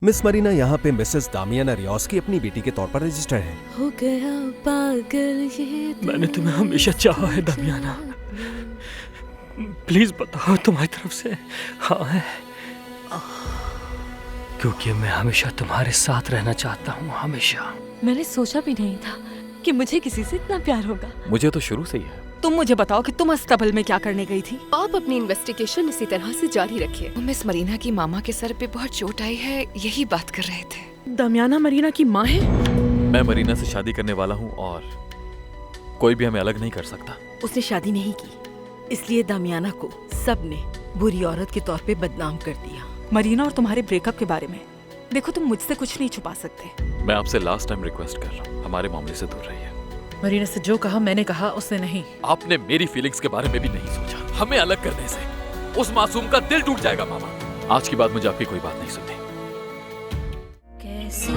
Miss Marina यहाँ पे Mrs दामियाना Rios की अपनी बेटी के तौर पर रजिस्टर्ड है। हो गया पागल ये दिल मैंने तुम्हें हमेशा चाहा है दामियाना। प्लीज बताओ तुम्हारी तरफ से हाँ है, क्योंकि मैं हमेशा तुम्हारे साथ रहना चाहता हूँ, हमेशा। मैंने सोचा भी नहीं था कि मुझे किसी से इतना प्यार होगा। मुझे तो शुरू से ही है। तुम मुझे बताओ कि तुम अस्तबल में क्या करने गई थी। आप अपनी इन्वेस्टिगेशन इसी तरह से जारी रखिए। मिस मरीना की मामा के सर पे बहुत चोट आई है, यही बात कर रहे थे। दमियाना मरीना की माँ है? मैं मरीना से शादी करने वाला हूँ और कोई भी हमें अलग नहीं कर सकता। उसने शादी नहीं की, इसलिए दामियाना को सबने बुरी औरत के तौर पे बदनाम कर दिया। मरीना और तुम्हारे ब्रेकअप के बारे में देखो, तुम मुझसे कुछ नहीं छुपा सकते। मैं आपसे लास्ट टाइम रिक्वेस्ट कर रहा हूँ, हमारे मामले से दूर रहिए। मरीना से जो कहा मैंने कहा, उसने नहीं। आपने मेरी फीलिंग्स के बारे में भी नहीं सोचा। हमें अलग करने से उस मासूम का दिल टूट जाएगा मामा। आज की बात मुझे आपकी कोई बात नहीं सुननी। कैसे